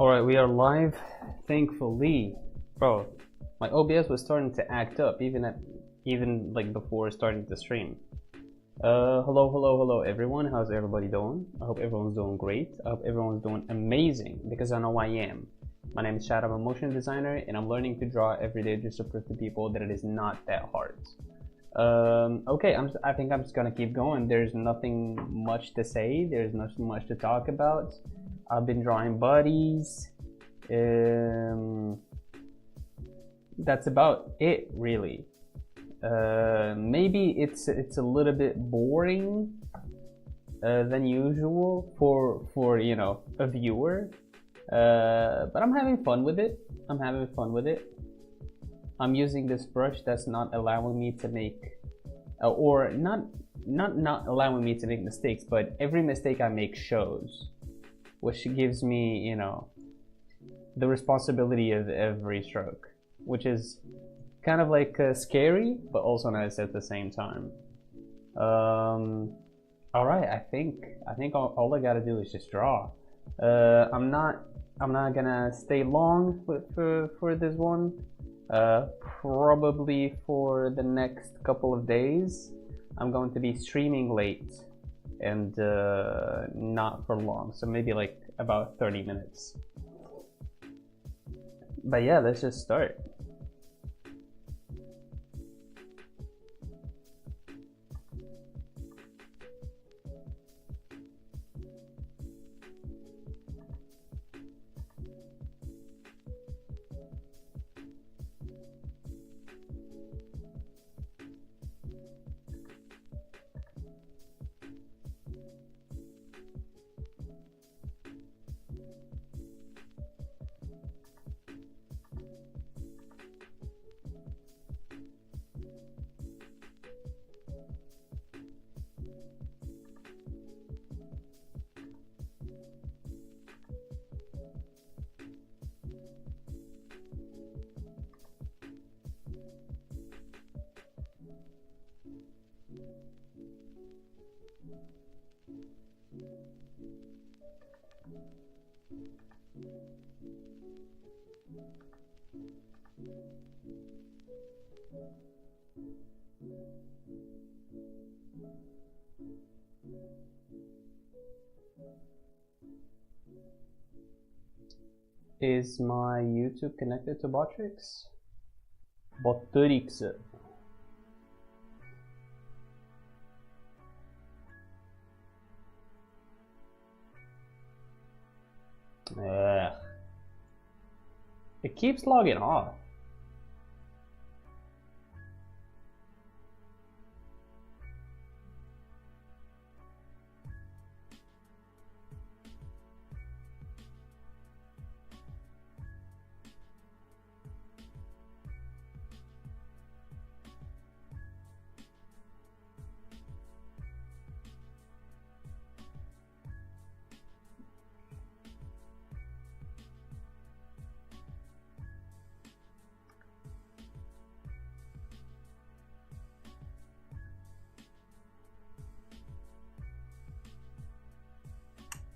Alright, we are live, thankfully. Bro, my OBS was starting to act up even like before starting the stream. Hello everyone. How's everybody doing? I hope everyone's doing great. I hope everyone's doing amazing because I know I am. My name is Chad. I'm a motion designer and I'm learning to draw every day just to prove to people that it is not that hard. Okay, I think I'm just gonna keep going. There's nothing much to say. There's not much to talk about. I've been drawing bodies. That's about it, really. Maybe it's a little bit boring than usual for you know, a viewer. But I'm having fun with it. I'm using this brush that's not allowing me to make, or not allowing me to make mistakes, but every mistake I make shows, which gives me, you know, the responsibility of every stroke, which is kind of like scary, but also nice at the same time. All right, I think all I gotta do is just draw. I'm not gonna stay long for this one. Probably for the next couple of days. I'm going to be streaming late and not for long, so maybe like about 30 minutes. But yeah, let's just start. Is my YouTube connected to Botrix? Botrix. It keeps logging off.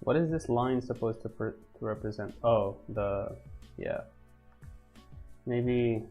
What is this line supposed to represent? Oh, yeah. Maybe.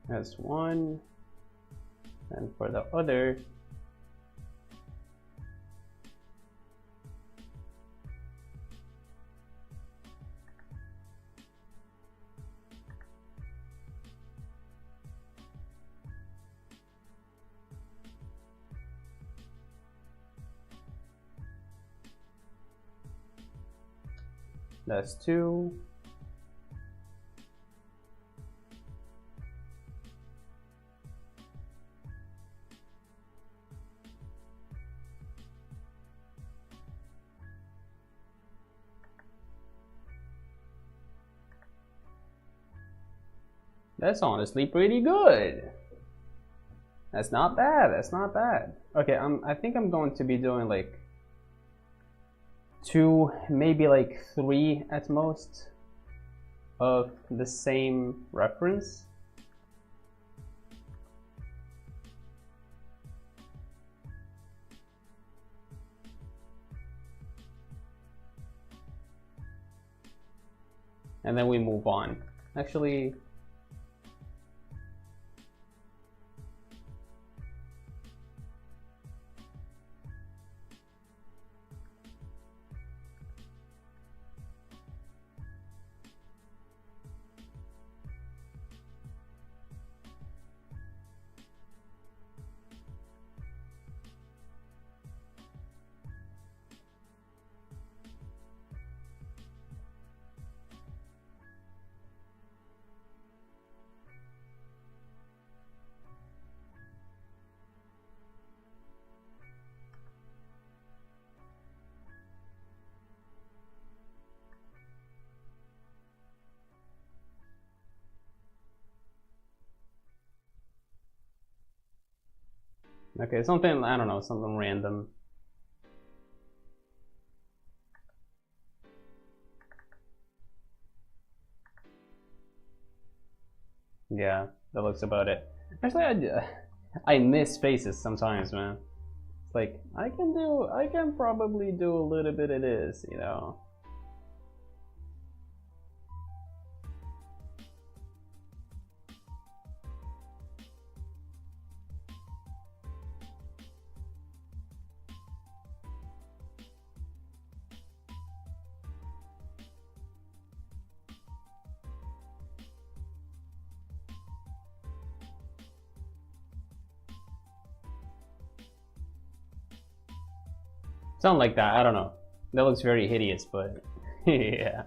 That's one, and for the other, That's 2. That's honestly pretty good. That's not bad. That's not bad. Okay, I think I'm going to be doing like 2, maybe like 3 at most of the same reference. And then we move on. Actually, okay, something, I don't know, something random. Yeah, that looks about it. Actually, I miss faces sometimes, man. It's like, I can probably do a little bit of this, you know? Something like that, I don't know. That looks very hideous, but yeah.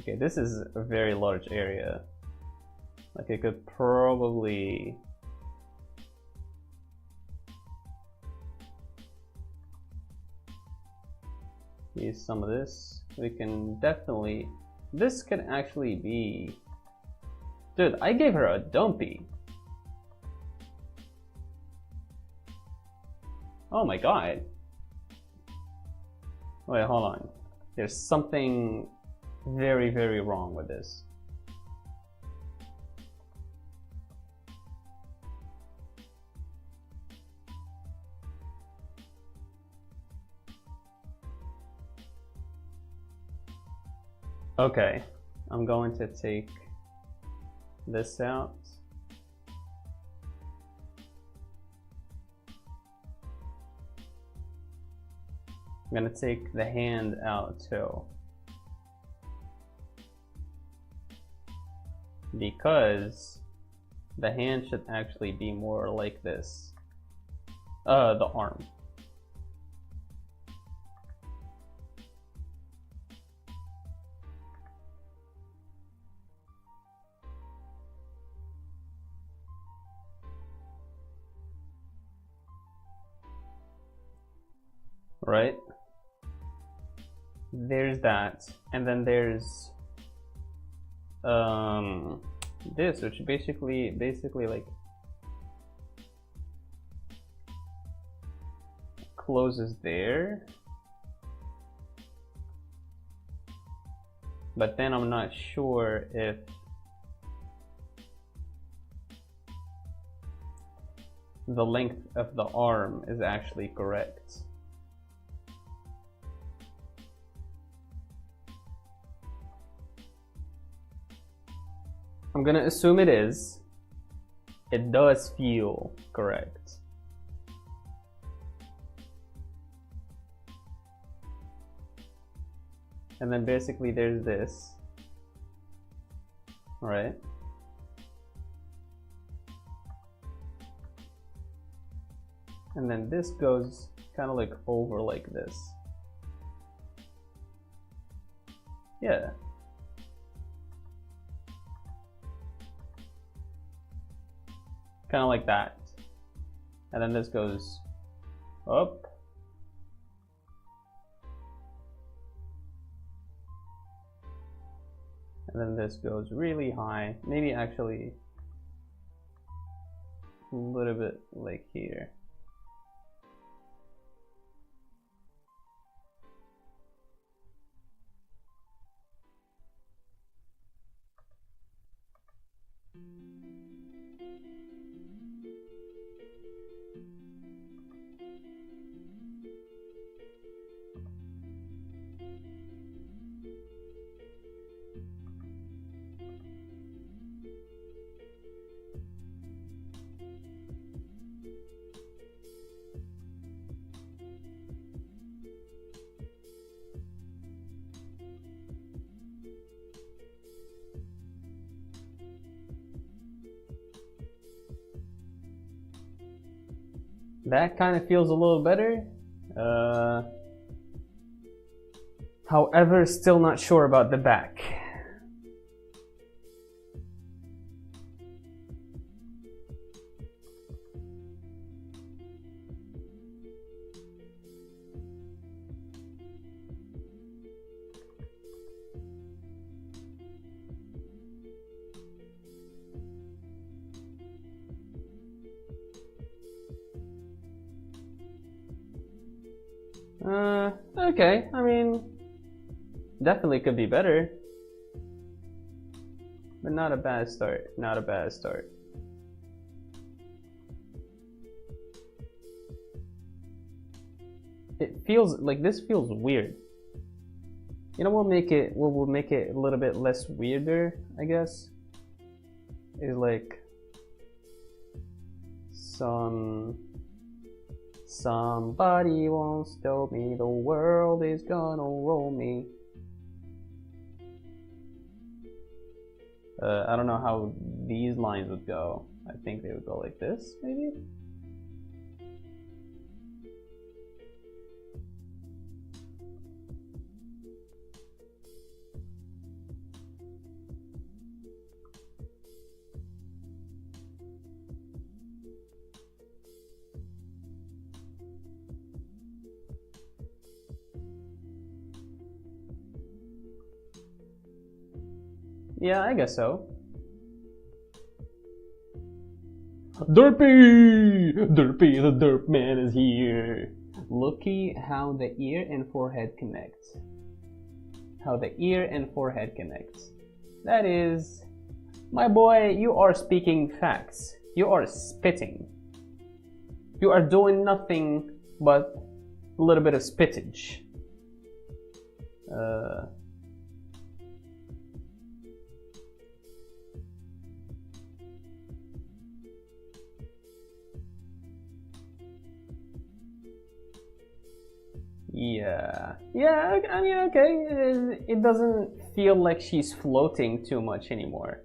Okay, this is a very large area. Like I could probably use some of this. We can definitely, this could actually be, dude, I gave her a dumpy. Oh my god. Wait, hold on. There's something very, very wrong with this. Okay, I'm going to take this out. I'm gonna take the hand out too, because the hand should actually be more like this. The arm. Right? There's that, and then there's this, which basically like closes there, but then I'm not sure if the length of the arm is actually correct. I'm gonna assume it is. It does feel correct. And then basically there's this, right? And then this goes kind of like over like this. Yeah. Kind of like that. And then this goes up. And then this goes really high. Maybe actually a little bit like here. That kind of feels a little better. However, still not sure about the back. Okay, I mean, definitely could be better, but not a bad start, not a bad start. It feels like this feels weird. You know, we'll make it a little bit less weirder, I guess. Is like somebody once told me the world is gonna roll me. I don't know how these lines would go. I think they would go like this, maybe? Yeah, I guess so. Derpy! Derpy, the derp man is here. Looky how the ear and forehead connect. How the ear and forehead connect. That is, my boy, you are speaking facts. You are spitting. You are doing nothing but a little bit of spittage. Yeah, I mean, okay, it doesn't feel like she's floating too much anymore.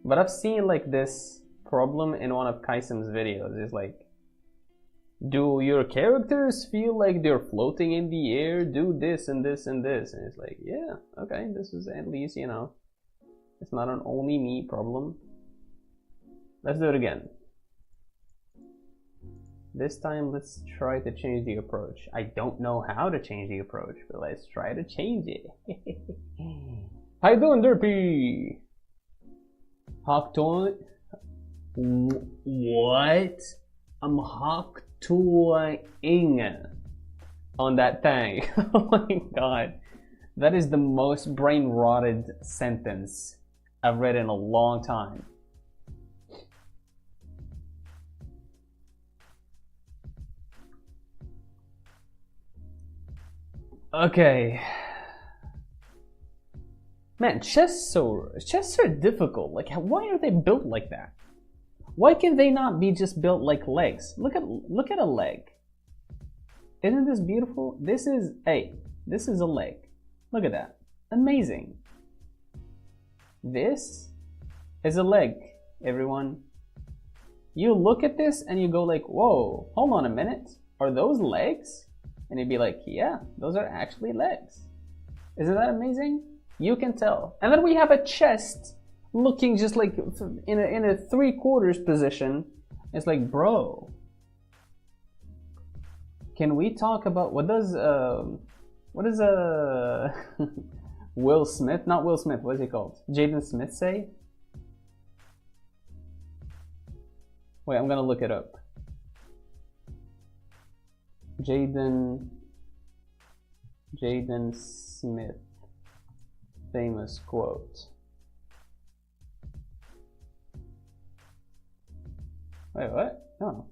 But I've seen like this problem in one of Kaisem's videos. It's like, do your characters feel like they're floating in the air? Do this and this and this. And it's like, yeah, okay, this is at least, you know, it's not an only me problem. Let's do it again. This time, let's try to change the approach. I don't know how to change the approach, but let's try to change it. How you doing, Derpy? Hawktoon? What? I'm Hawktoing on that thing. Oh my god. That is the most brain-rotted sentence I've read in a long time. Okay. Man, chests are difficult. Like, why are they built like that? Why can they not be just built like legs? Look at a leg. Isn't this beautiful? This is a leg. Look at that. Amazing. This is a leg, everyone. You look at this and you go like, whoa, hold on a minute. Are those legs? And you'd be like, yeah, those are actually legs. Isn't that amazing? You can tell. And then we have a chest looking just like in a 3/4 position. It's like, bro, can we talk about what does Will Smith, not Will Smith, what is he called? Jaden Smith say? Wait, I'm gonna look it up. Jaden Smith, famous quote. Wait, what? Oh.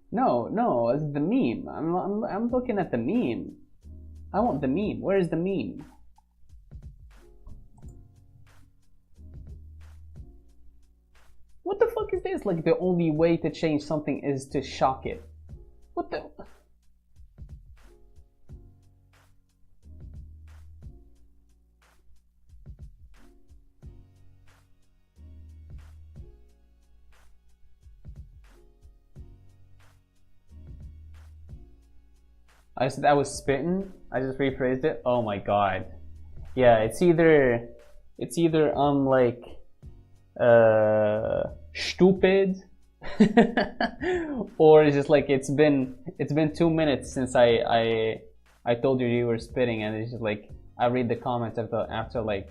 No, it's the meme. I'm looking at the meme. I want the meme. Where is the meme? What the fuck is this? Like the only way to change something is to shock it. What the? I said I was spitting. I just rephrased it. Oh my god. Yeah, it's either I'm like stupid or it's just like it's been 2 minutes since I told you were spitting, and it's just like I read the comments after like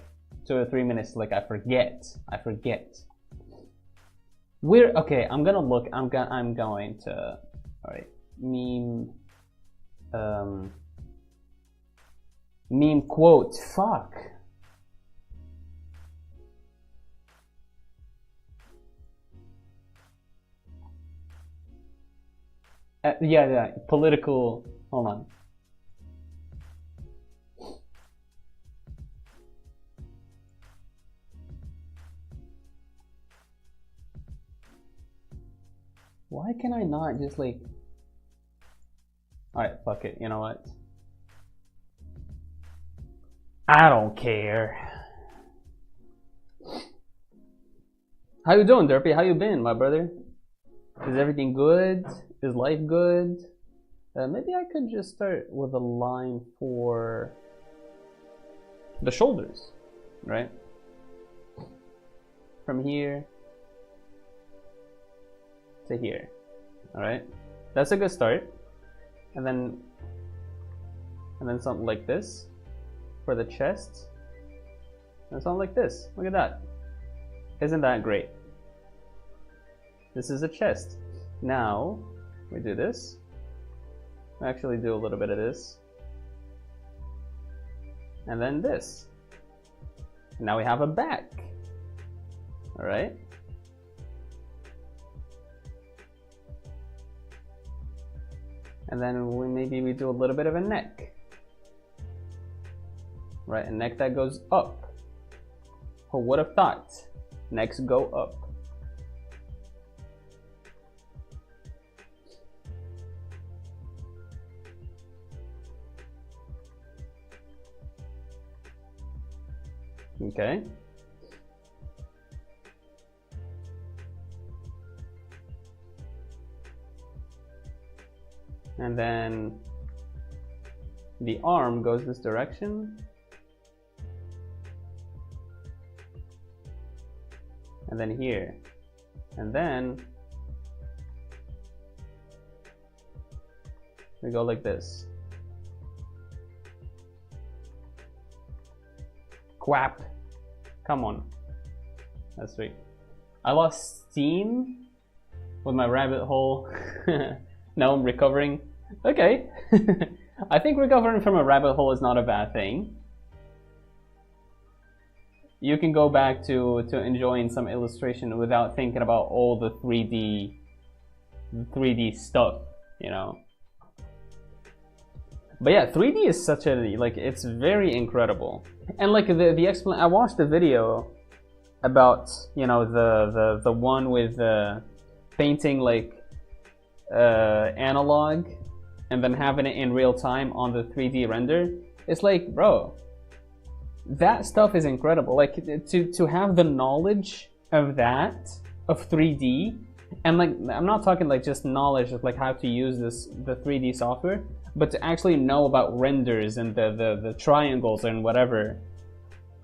2 or 3 minutes, like I forget. We're okay. I'm gonna look. I'm going to. All right, meme. Meme quote. Fuck. Yeah. Political. Hold on. Why can I not just like? Alright, fuck it. You know what? I don't care. How you doing, Derpy? How you been, my brother? Is everything good? Is life good? Maybe I could just start with a line for the shoulders, right? From here to here. Alright? That's a good start. And then something like this for the chest, and something like this. Look at that. Isn't that great? This is a chest. Now we do this. We actually do a little bit of this, and then this. Now we have a back. All right. And then maybe we do a little bit of a neck. Right, a neck that goes up. Who would have thought? Necks go up. Okay. And then the arm goes this direction, and then here, and then we go like this. Quap. Come on. That's sweet. I lost steam with my rabbit hole. Now I'm recovering. Okay. I think recovering from a rabbit hole is not a bad thing. You can go back to enjoying some illustration without thinking about all the 3D stuff, you know. But yeah, 3D is such a, like, it's very incredible. And like I watched the video about, you know, the one with painting like analog and then having it in real time on the 3D render, it's like, bro, that stuff is incredible. Like to have the knowledge of that, of 3D, and like I'm not talking like just knowledge of like how to use the 3D software, but to actually know about renders and the triangles and whatever.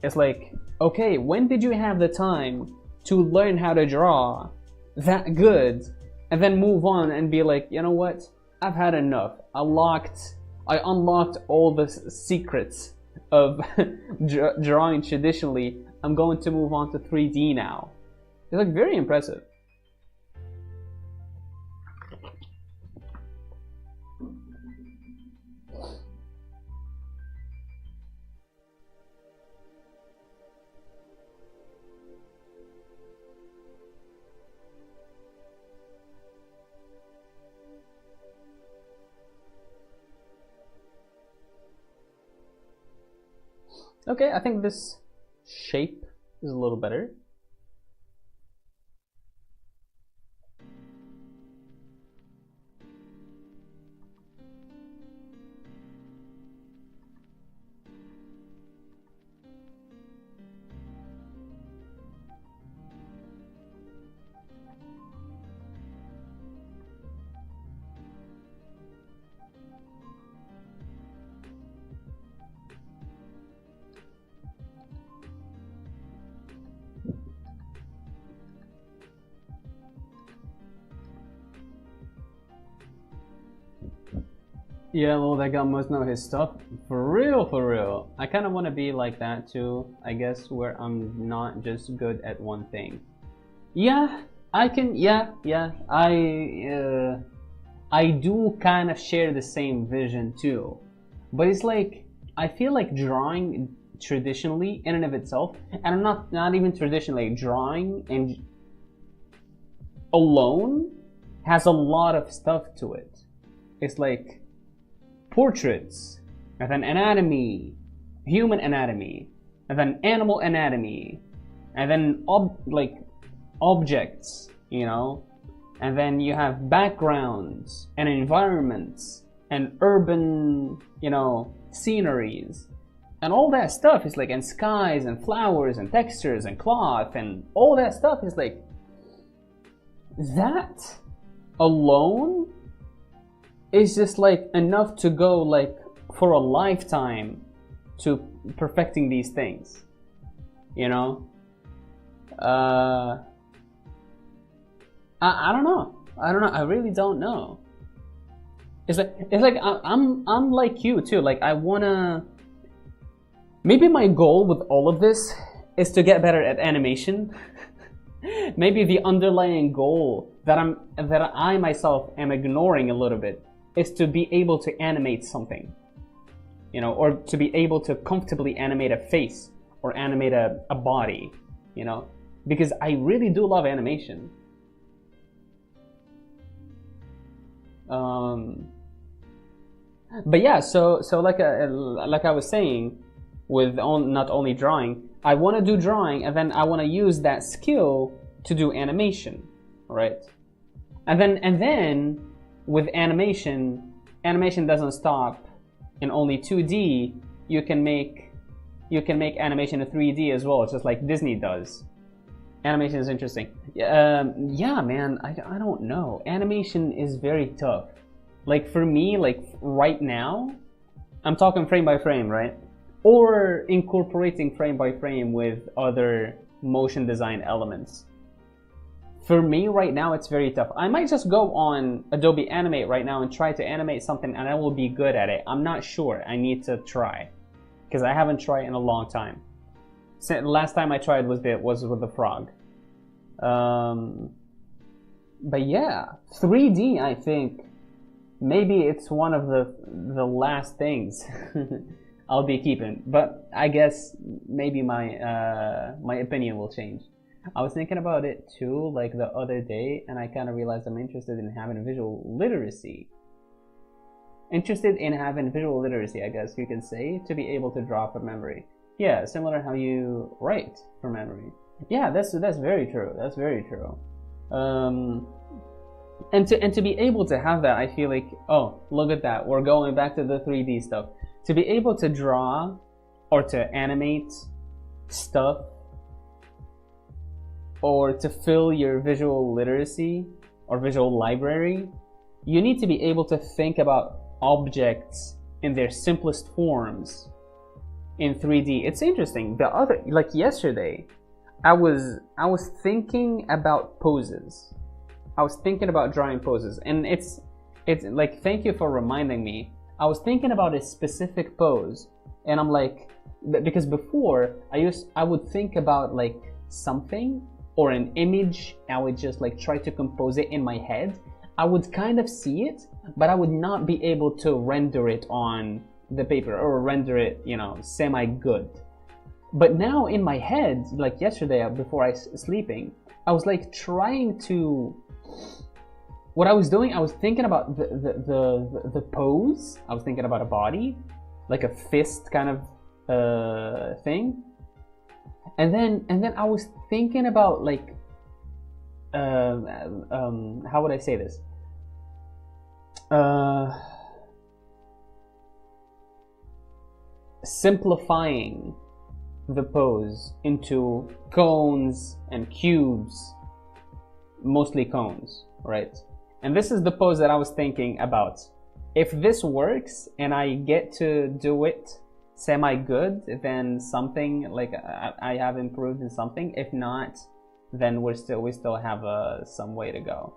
It's like, okay, when did you have the time to learn how to draw that good and then move on and be like, you know what, I've had enough. I unlocked all the secrets of drawing traditionally. I'm going to move on to 3D now. It's like very impressive. Okay, I think this shape is a little better. Yeah, well, that guy must know his stuff. For real, for real. I kind of want to be like that too, I guess, where I'm not just good at one thing. Yeah, I can, yeah. I do kind of share the same vision too. But it's like, I feel like drawing traditionally in and of itself, and I'm not even traditionally, drawing and alone has a lot of stuff to it. It's like portraits, and then anatomy, human anatomy, and then animal anatomy, and then objects, you know, and then you have backgrounds and environments and urban, you know, sceneries, and all that stuff is like, and skies and flowers and textures and cloth and all that stuff is like, that alone is just like enough to go like for a lifetime to perfecting these things, you know. I don't know. I really don't know. It's like I'm like you too. Like I wanna. Maybe my goal with all of this is to get better at animation. Maybe the underlying goal that I myself am ignoring a little bit is to be able to animate something, you know, or to be able to comfortably animate a face or animate a body, you know, because I really do love animation. But yeah, so like I was saying, with not only drawing, I want to do drawing, and then I want to use that skill to do animation, right? And then with animation doesn't stop in only 2D. You can make animation in 3D as well, just like Disney does. Animation is interesting. Yeah, man, I don't know. Animation is very tough. Like for me, like right now, I'm talking frame by frame, right? Or incorporating frame by frame with other motion design elements. For me right now, it's very tough. I might just go on Adobe Animate right now and try to animate something, and I will be good at it. I'm not sure. I need to try, because I haven't tried in a long time. Since last time I tried was with the frog. But yeah, 3D, I think maybe it's one of the last things I'll be keeping. But I guess maybe my my opinion will change. I was thinking about it too, like the other day, and I kind of realized I'm interested in having visual literacy. Interested in having visual literacy, I guess you can say, to be able to draw from memory. Yeah, similar how you write from memory. Yeah, that's very true. That's very true. And to be able to have that, I feel like, oh, look at that, we're going back to the 3D stuff. To be able to draw or to animate stuff or to fill your visual literacy or visual library, you need to be able to think about objects in their simplest forms in 3D. It's interesting. Like yesterday, I was thinking about poses. I was thinking about drawing poses, and it's like, thank you for reminding me. I was thinking about a specific pose, and I'm like, because before I would think about like something or an image, I would just like try to compose it in my head. I would kind of see it, but I would not be able to render it on the paper or render it, you know, semi-good. But now in my head, like yesterday before I was sleeping, I was like trying to, what I was doing, I was thinking about the pose. I was thinking about a body, like a fist kind of thing. And then I was thinking about like how would I say this? Simplifying the pose into cones and cubes, mostly cones, right? And this is the pose that I was thinking about. If this works and I get to do it semi-good, then something like I have improved in something. If not, then we still have some way to go.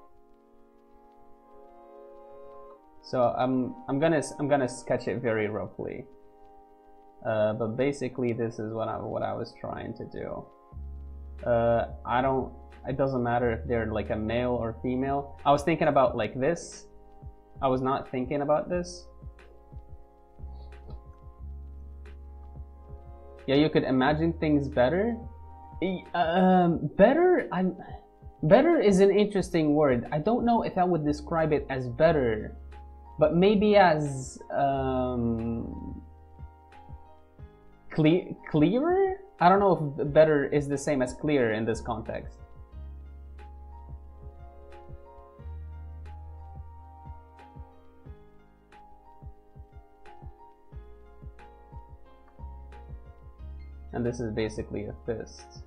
So I'm gonna sketch it very roughly, but basically this is what I was trying to do. It doesn't matter if they're like a male or female. I was thinking about like this. I was not thinking about this. Yeah, you could imagine things better. Better is an interesting word. I don't know if I would describe it as better, but maybe as clearer? I don't know if better is the same as clear in this context. And this is basically a fist.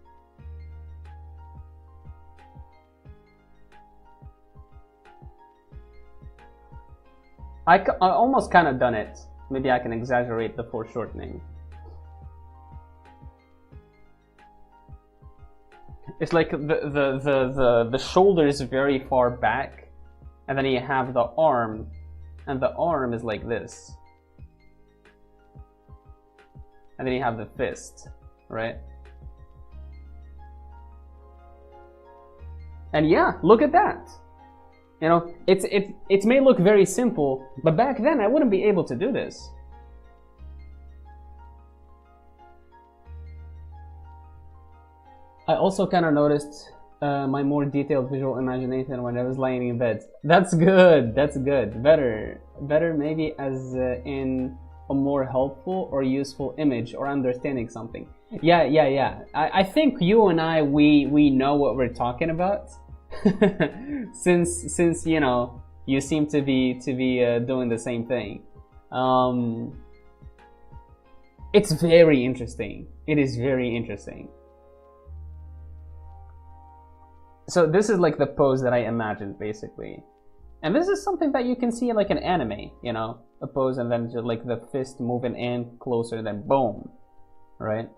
I almost kind of done it. Maybe I can exaggerate the foreshortening. It's like the shoulder is very far back, and then you have the arm, and the arm is like this. And then you have the fist, right? And yeah, look at that. You know, it may look very simple, but back then I wouldn't be able to do this. I also kind of noticed my more detailed visual imagination when I was lying in bed. That's good. That's good. Better maybe as in a more helpful or useful image or understanding something. Yeah. I think you and I we know what we're talking about. since you know, you seem to be doing the same thing. It's very interesting. It is very interesting. So this is like the pose that I imagined, basically. And this is something that you can see in like an anime, you know, a pose and then just like the fist moving in closer, then boom, right?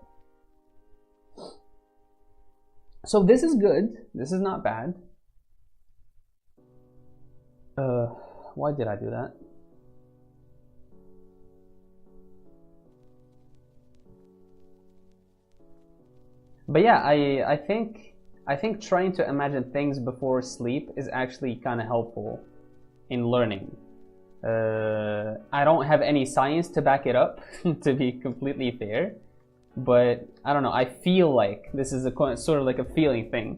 So this is good. This is not bad. Why did I do that? But yeah, I think trying to imagine things before sleep is actually kind of helpful in learning. I don't have any science to back it up, to be completely fair, but I don't know, I feel like this is a sort of like a feeling thing.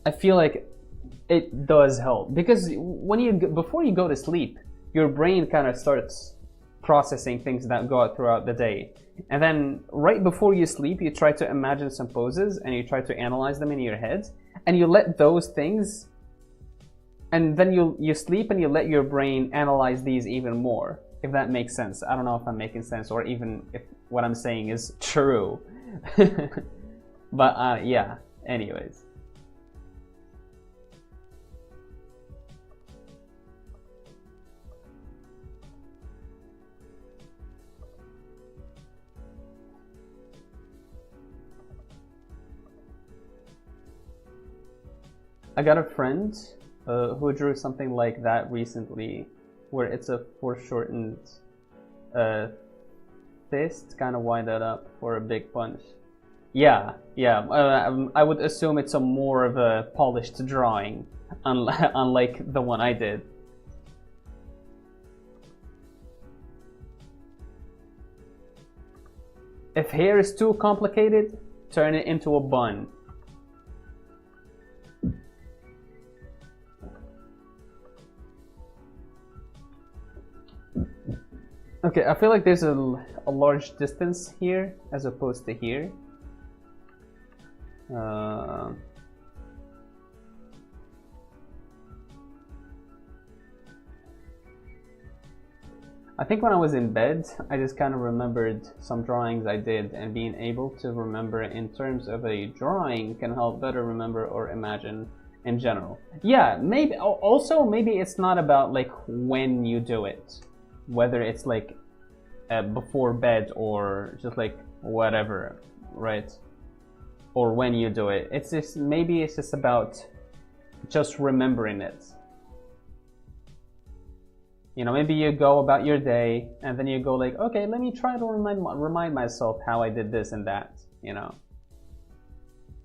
I feel like it does help, because before you go to sleep, your brain kind of starts processing things that go out throughout the day. And then right before you sleep, you try to imagine some poses and you try to analyze them in your head, and you let those things and then you sleep and you let your brain analyze these even more, if that makes sense. I don't know if I'm making sense or even if what I'm saying is true. But yeah, anyways. I got a friend who drew something like that recently, where it's a foreshortened fist, kind of wind that up for a big punch. Yeah, yeah. I would assume it's a more of a polished drawing, unlike the one I did. If hair is too complicated, turn it into a bun. Okay, I feel like there's a large distance here as opposed to here. I think when I was in bed, I just kind of remembered some drawings I did, and being able to remember in terms of a drawing can help better remember or imagine in general. Yeah, maybe also maybe it's not about like when you do it, whether it's like before bed or just like whatever, right? Or when you do it. It's just maybe it's just about just remembering it. You know, maybe you go about your day and then you go like, okay, let me try to remind myself how I did this and that, you know.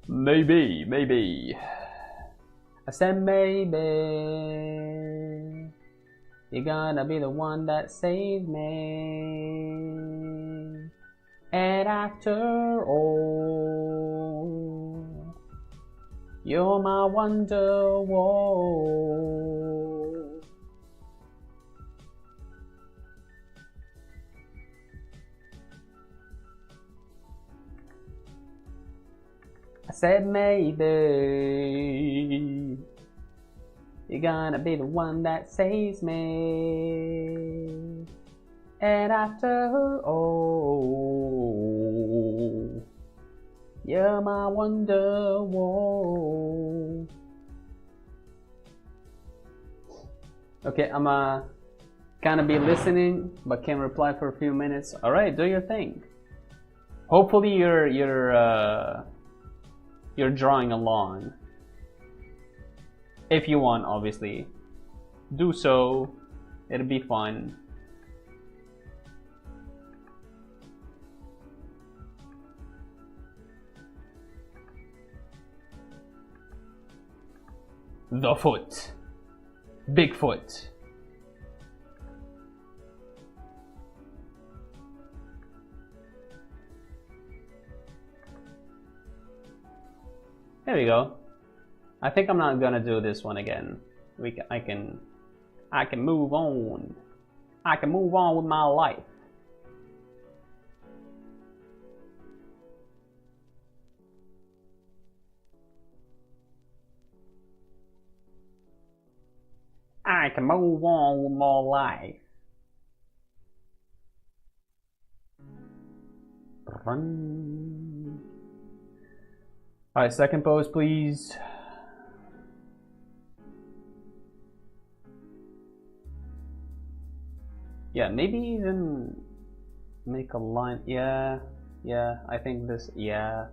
Maybe. I said maybe you're gonna be the one that saved me. And after all, you're my wonder wall. I said maybe you're gonna be the one that saves me. And after all, you're my wonder wall. Okay, I'm gonna be listening, but can't reply for a few minutes. All right, do your thing. Hopefully you're drawing along. If you want, obviously, do so. It'll be fun. The foot. Bigfoot. There we go. I think I'm not gonna do this one again. I can move on. I can move on with my life. I can move on with my life. Run. Alright, second pose, please. Yeah, maybe even make a line. Yeah, I think this, yeah,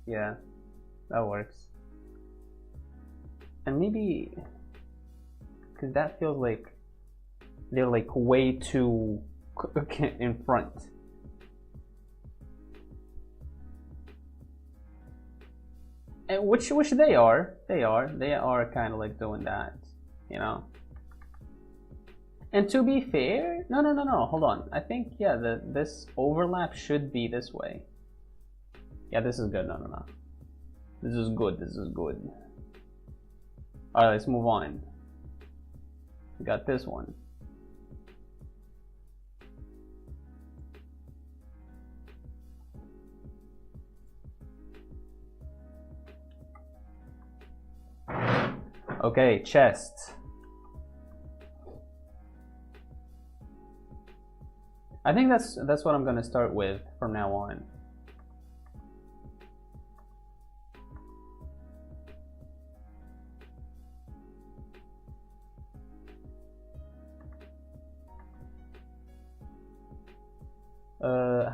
that works. And maybe, because that feels like they're like way too in front. And which they are kind of like doing that, you know. And to be fair, no, hold on. I think, yeah, this overlap should be this way. Yeah, this is good. No. This is good. Alright, let's move on. We got this one. Okay, chest. I think that's what I'm gonna start with from now on.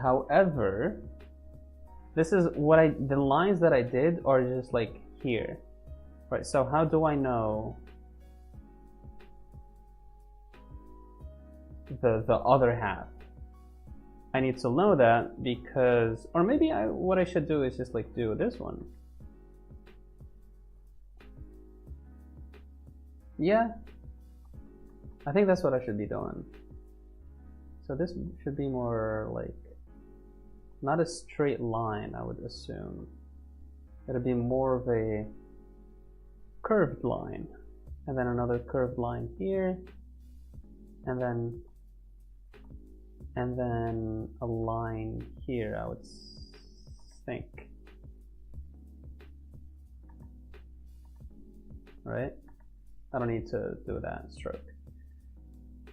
However, this is what the lines that I did are just like here, right? So how do I know the other half? I need to know that because, or maybe what I should do is just like do this one. Yeah, I think that's what I should be doing. So this should be more like, not a straight line, I would assume. It'll be more of a curved line. And then another curved line here. And then a line here, I would think. Right? I don't need to do that stroke.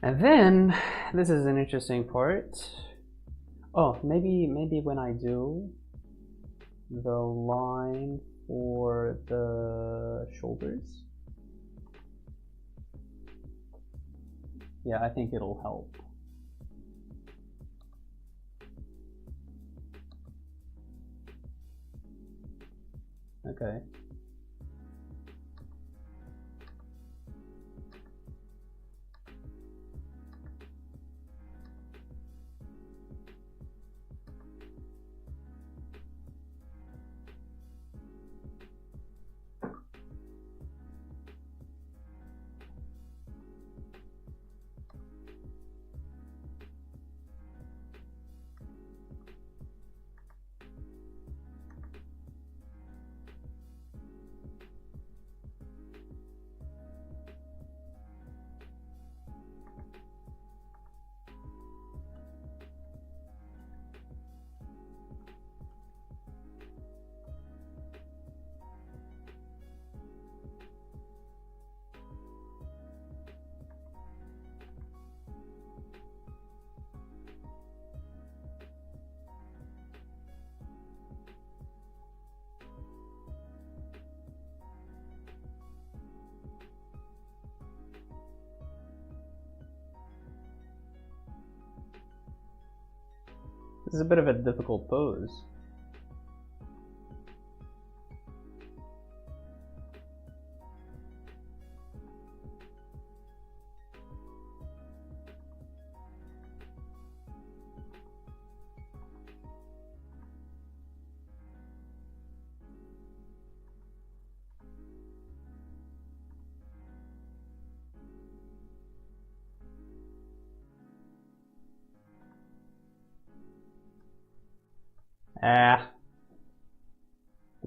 And then, this is an interesting part. Oh, maybe when I do the line for the shoulders. Yeah, I think it'll help. Okay. This is a bit of a difficult pose.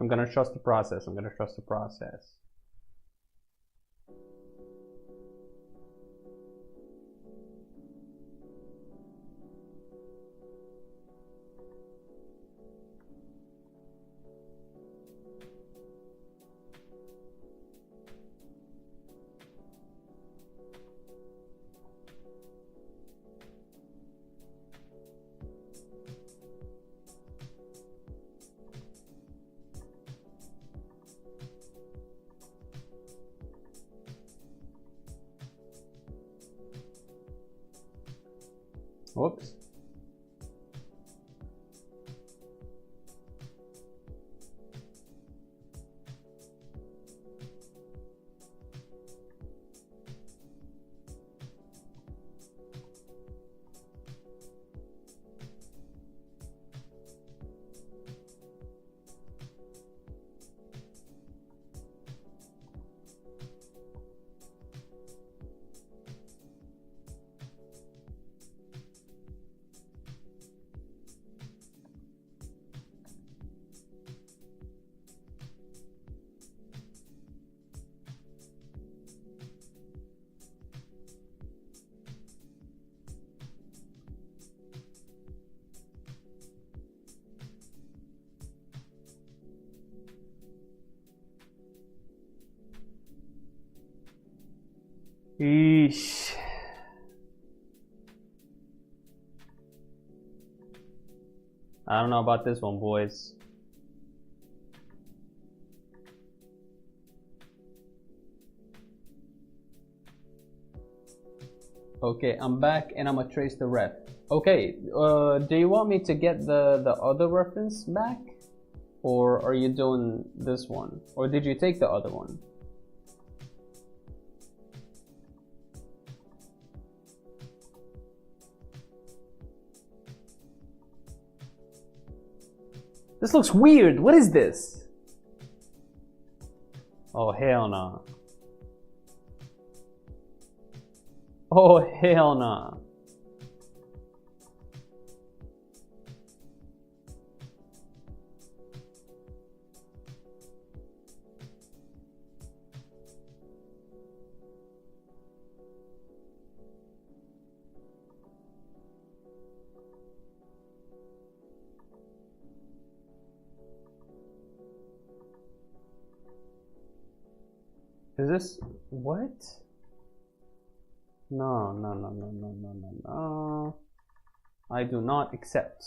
I'm gonna trust the process. I'm gonna trust the process. Whoops. Eesh. I don't know about this one, boys. Okay, I'm back and I'm gonna trace the ref. Okay, do you want me to get the other reference back? Or are you doing this one? Or did you take the other one? This looks weird. What is this? Oh, hell no. Oh, hell no. Is this what? No, no, no, no, no, no, no, no. I do not accept.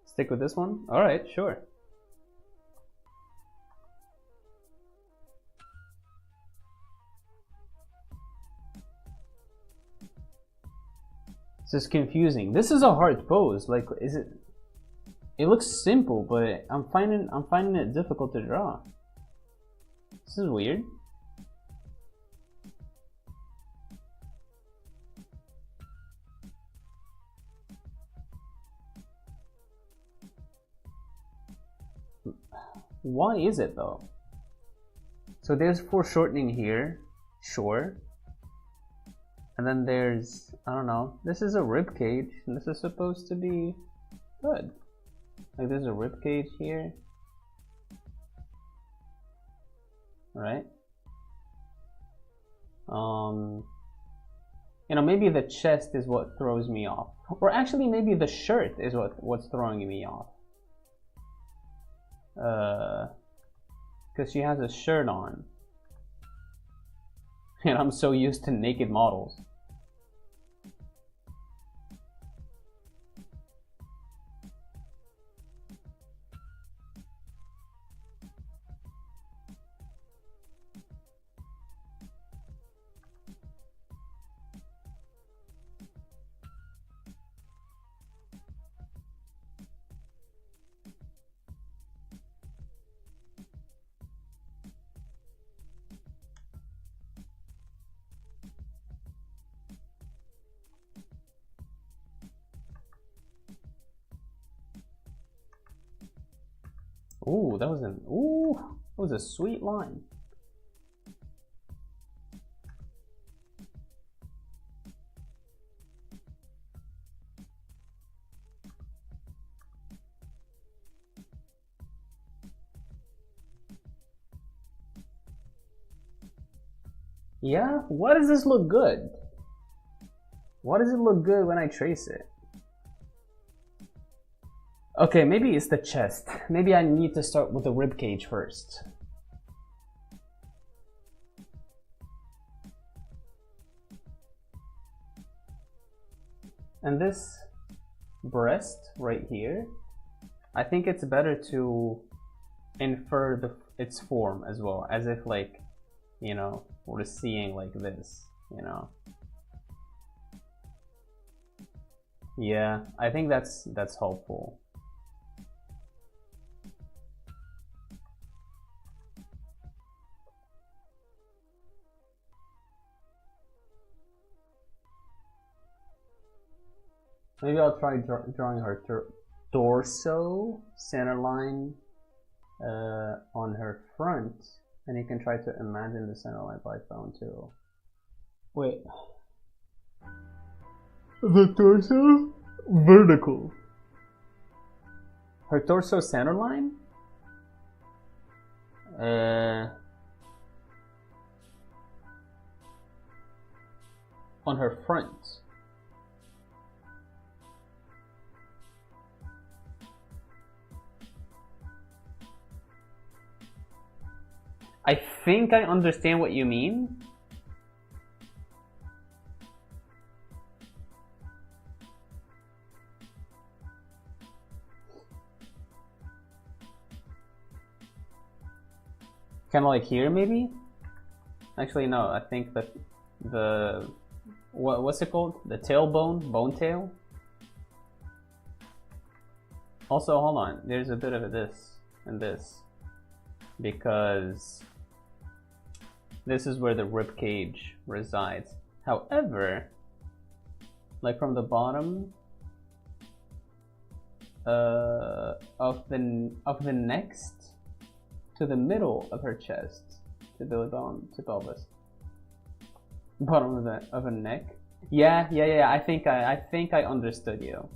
Stick with this one? Alright, sure. This is confusing. This is a hard pose. Like, is it? It looks simple, but I'm finding it difficult to draw. This is weird. Why is it though? So there's foreshortening here, sure. And then there's, I don't know, this is a rib cage, and this is supposed to be good. Like there's a rib cage here. Right? You know, maybe the chest is what throws me off. Or actually maybe the shirt is what's throwing me off. Because she has a shirt on. And I'm so used to naked models. Ooh, that was a sweet line. Yeah, why does this look good? Why does it look good when I trace it? Okay, maybe it's the chest. Maybe I need to start with the rib cage first. And this breast right here, I think it's better to infer its form as well, as if like, you know, we're seeing like this, you know. Yeah, I think that's helpful. Maybe I'll try drawing her torso, center line on her front, and you can try to imagine the center line by phone too. Wait. The torso? Vertical. Her torso center line? On her front. I think I understand what you mean. Kind of like here, maybe? Actually, no, I think that what's it called? The tailbone? Bone tail? Also, hold on, there's a bit of this and this. Because this is where the rib cage resides. However, like from the bottom of the next to the middle of her chest, to belly button to pelvis, bottom of the neck. Yeah. I think I understood you.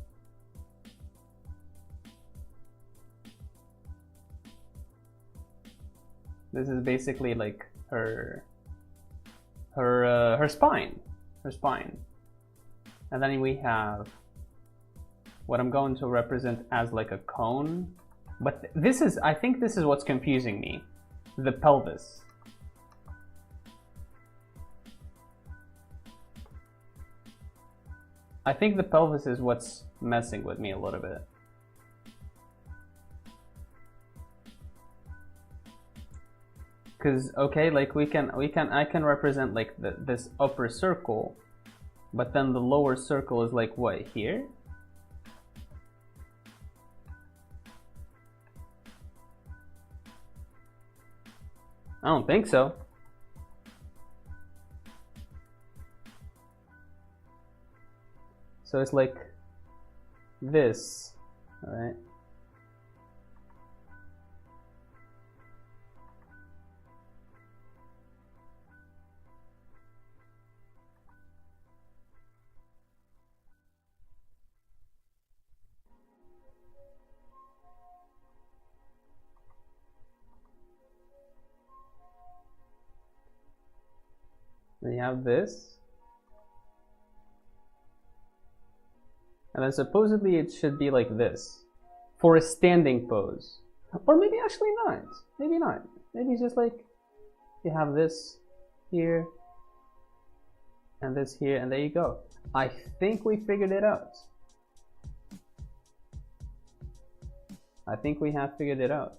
This is basically like her spine, and then we have what I'm going to represent as like a cone. But this is, I think this is what's confusing me, the pelvis. I think the pelvis is what's messing with me a little bit. Because okay, like I can represent like this upper circle, but then the lower circle is like what, here? I don't think so. So it's like this, all right? We have this, and then supposedly it should be like this for a standing pose, or maybe actually not. Maybe not. Maybe it's just like you have this here and this here, and there you go. I think we figured it out. I think we have figured it out.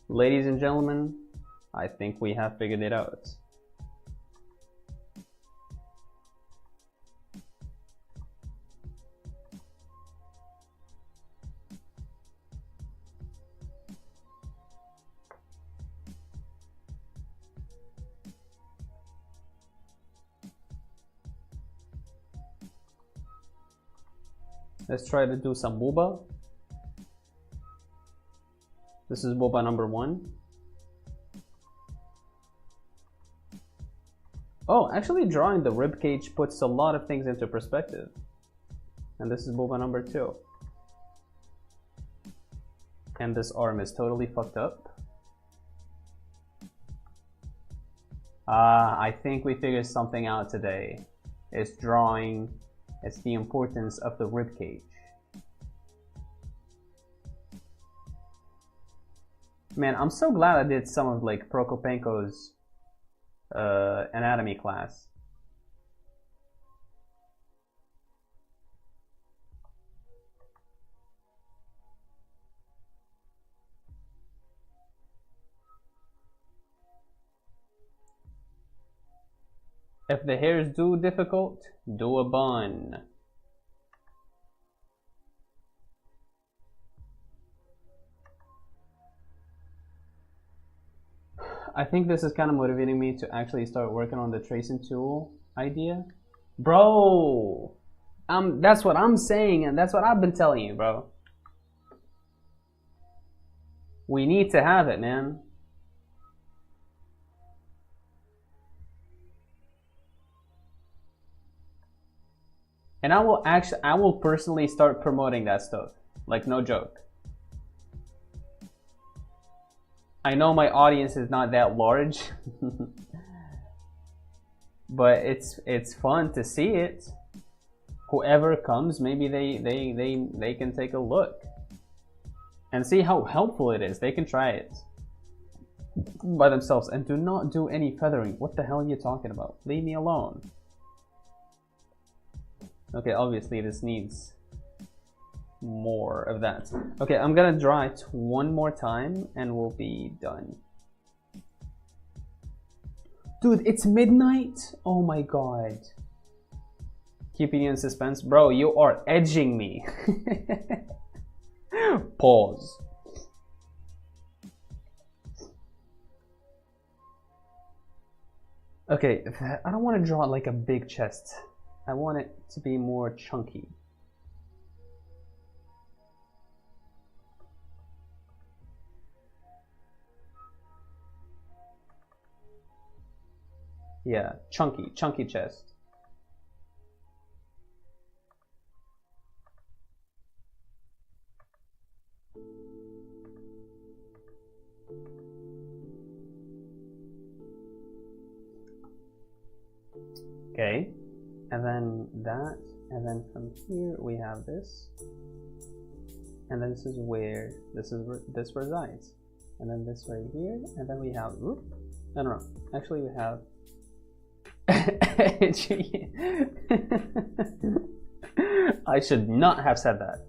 Ladies and gentlemen, I think we have figured it out. Let's try to do some booba. This is boba number 1. Oh, actually drawing the rib cage puts a lot of things into perspective. And this is boba number 2. And this arm is totally fucked up. I think we figured something out today. It's drawing, it's the importance of the rib cage. Man, I'm so glad I did some of like Prokopenko's anatomy class. If the hair is too difficult, do a bun. I think this is kind of motivating me to actually start working on the tracing tool idea. Bro, that's what I'm saying, and that's what I've been telling you, bro. We need to have it, man. And I will personally start promoting that stuff. Like, no joke. I know my audience is not that large. but it's fun to see it. Whoever comes, maybe they can take a look and see how helpful it is. They can try it by themselves. And do not do any feathering. What the hell are you talking about? Leave me alone. Okay, obviously this needs more of that. Okay, I'm gonna draw it one more time and we'll be done. Dude, it's midnight? Oh my god. Keeping you in suspense? Bro, you are edging me. Pause. Okay, I don't want to draw like a big chest. I want it to be more chunky. Yeah, chunky chest. Okay, and then that, and then from here we have this, and then this is where this resides, and then this right here, and then we have no, actually we have I should not have said that.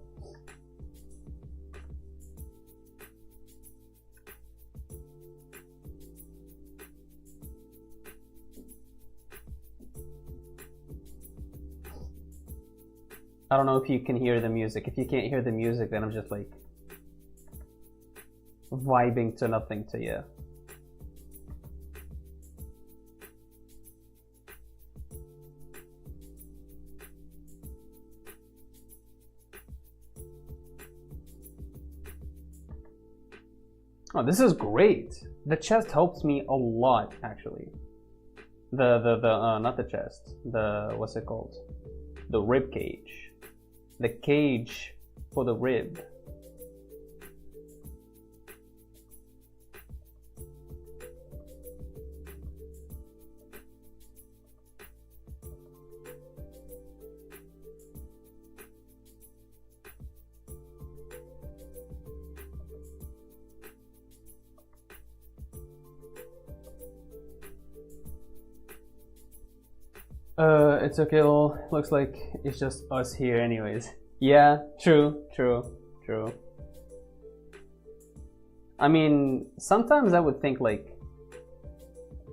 I don't know if you can hear the music. If you can't hear the music, then I'm just like vibing to nothing to you. Oh, this is great. The chest helps me a lot, actually. Not the chest. What's it called? The rib cage. The cage for the rib. It's okay, well, looks like it's just us here anyways. Yeah, true. I mean, sometimes I would think like,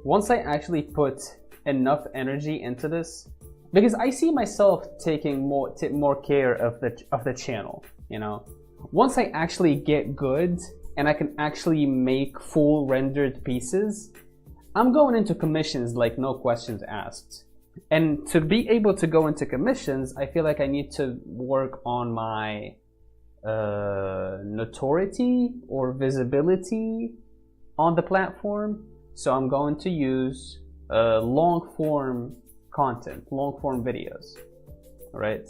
once I actually put enough energy into this, because I see myself taking more care of the channel, you know? Once I actually get good and I can actually make full rendered pieces, I'm going into commissions like no questions asked. And to be able to go into commissions, I feel like I need to work on my notoriety or visibility on the platform. So I'm going to use long form content, long form videos, right?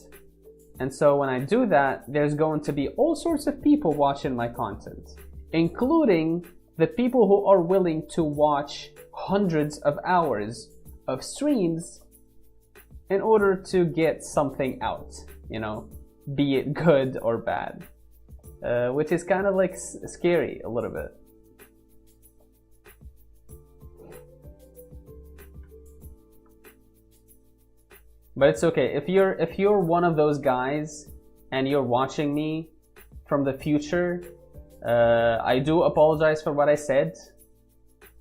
And so when I do that, there's going to be all sorts of people watching my content, including the people who are willing to watch hundreds of hours of streams in order to get something out, you know, be it good or bad, which is kind of like scary a little bit. But it's okay. If you're one of those guys and you're watching me from the future, I do apologize for what I said.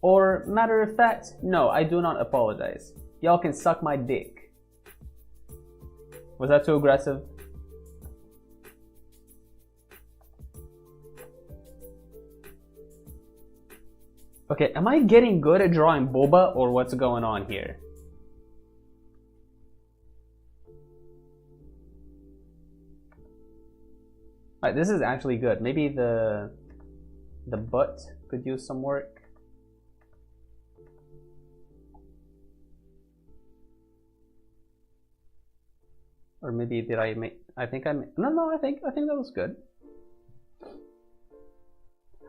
Or matter of fact, no, I do not apologize. Y'all can suck my dick. Was that too aggressive? Okay, am I getting good at drawing boba or what's going on here? Alright, this is actually good. Maybe the butt could use some work. Or maybe did I make, I think I made, no, I think that was good.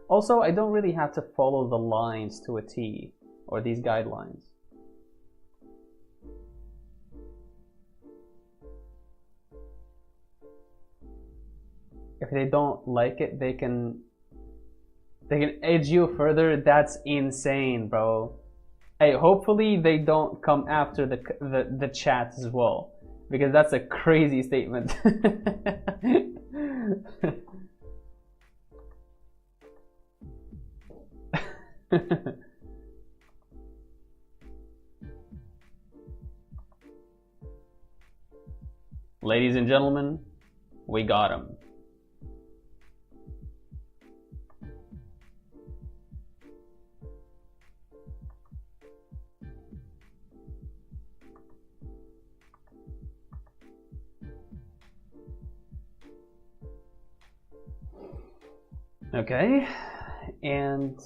Also, I don't really have to follow the lines to a T, or these guidelines. If they don't like it, they can edge you further. That's insane, bro. Hey, hopefully they don't come after the chat as well, because that's a crazy statement. Ladies and gentlemen, we got him. Okay, and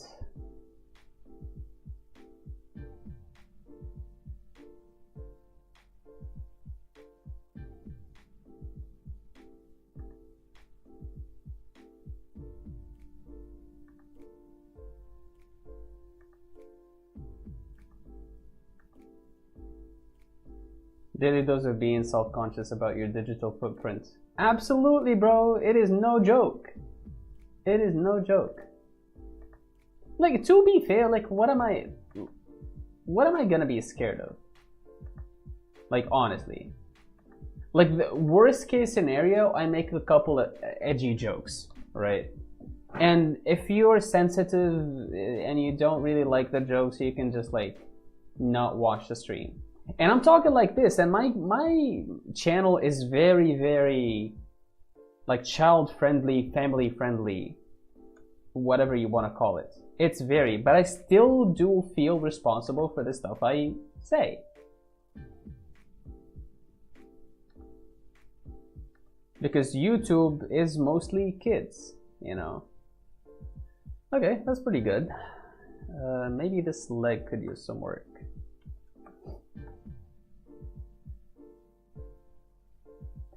daily dose of being self-conscious about your digital footprint. Absolutely, bro. It is no joke. It is no joke. Like, to be fair, like, what am I gonna be scared of? Like, honestly. Like, the worst case scenario, I make a couple of edgy jokes, right? And if you're sensitive and you don't really like the jokes, you can just, like, not watch the stream. And I'm talking like this, and my channel is very, very, like, child-friendly, family-friendly, whatever you want to call it. It's very, but I still do feel responsible for the stuff I say. Because YouTube is mostly kids, you know. Okay, that's pretty good. Maybe this leg could use some work.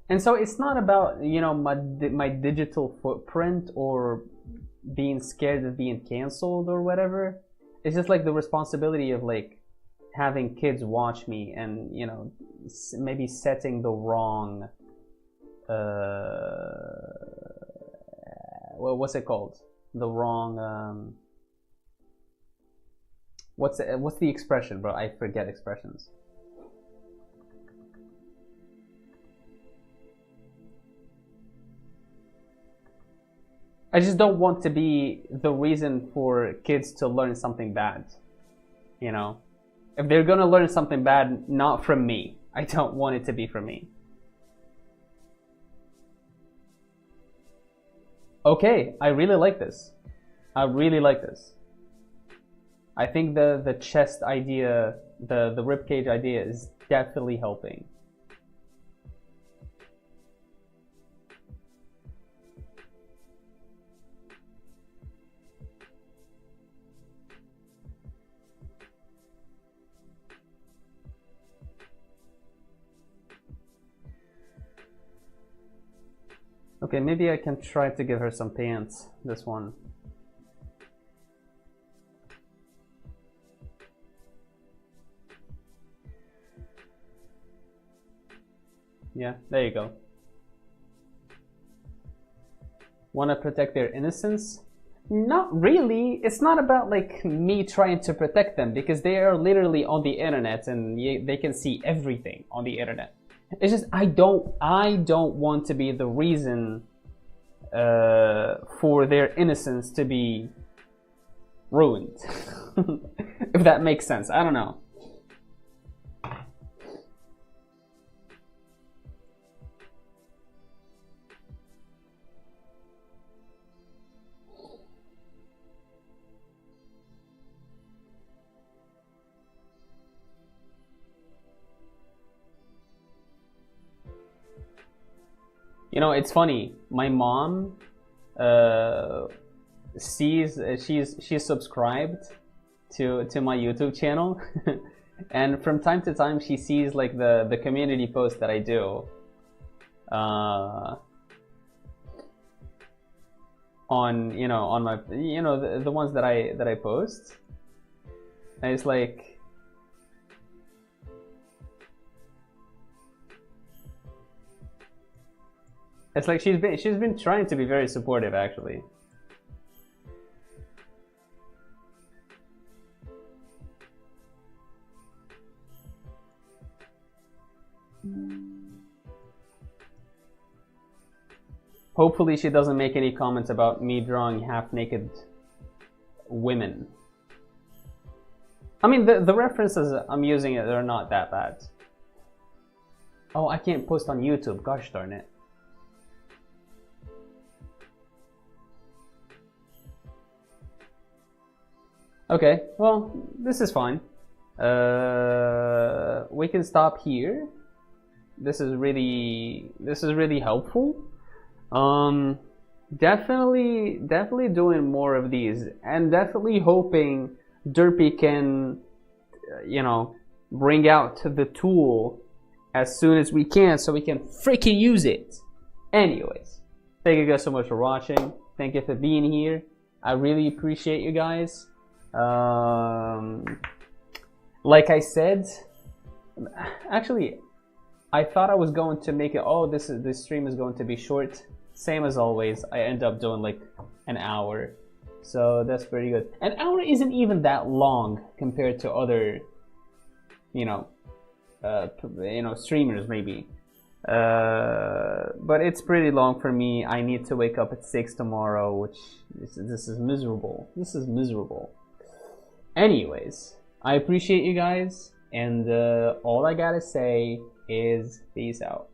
And so it's not about, you know, my digital footprint or being scared of being canceled or whatever. It's just like the responsibility of, like, having kids watch me and, you know, maybe setting the wrong, well, what's it called? The wrong, what's the expression, bro? I forget expressions. I just don't want to be the reason for kids to learn something bad, you know? If they're gonna learn something bad, not from me. I don't want it to be from me. Okay, I really like this. I really like this. I think the chest idea, the ribcage idea is definitely helping. Okay, maybe I can try to give her some pants, this one. Yeah, there you go. Want to protect their innocence? Not really. It's not about, like, me trying to protect them, because they are literally on the internet and they can see everything on the internet. It's just I don't want to be the reason for their innocence to be ruined. If that makes sense. I don't know. You know, it's funny. My mom sees she's subscribed to my YouTube channel, and from time to time she sees, like, the community posts that I do on, you know, on my, you know, the ones that I post, and it's like, It's like she's been trying to be very supportive, actually. Hopefully she doesn't make any comments about me drawing half-naked women. I mean, the references I'm using, they're not that bad. Oh, I can't post on YouTube, gosh darn it. Okay, well, this is fine. We can stop here. This is really helpful. Definitely doing more of these, and definitely hoping Derpy can, you know, bring out the tool as soon as we can, so we can freaking use it. Anyways, thank you guys so much for watching. Thank you for being here. I really appreciate you guys. Like I said, actually, I thought I was going to make it, oh, this stream is going to be short. Same as always, I end up doing like an hour. So that's pretty good. An hour isn't even that long compared to other, you know, streamers maybe. But it's pretty long for me. I need to wake up at 6 tomorrow, which this is miserable. This is miserable. Anyways, I appreciate you guys, and all I gotta say is peace out.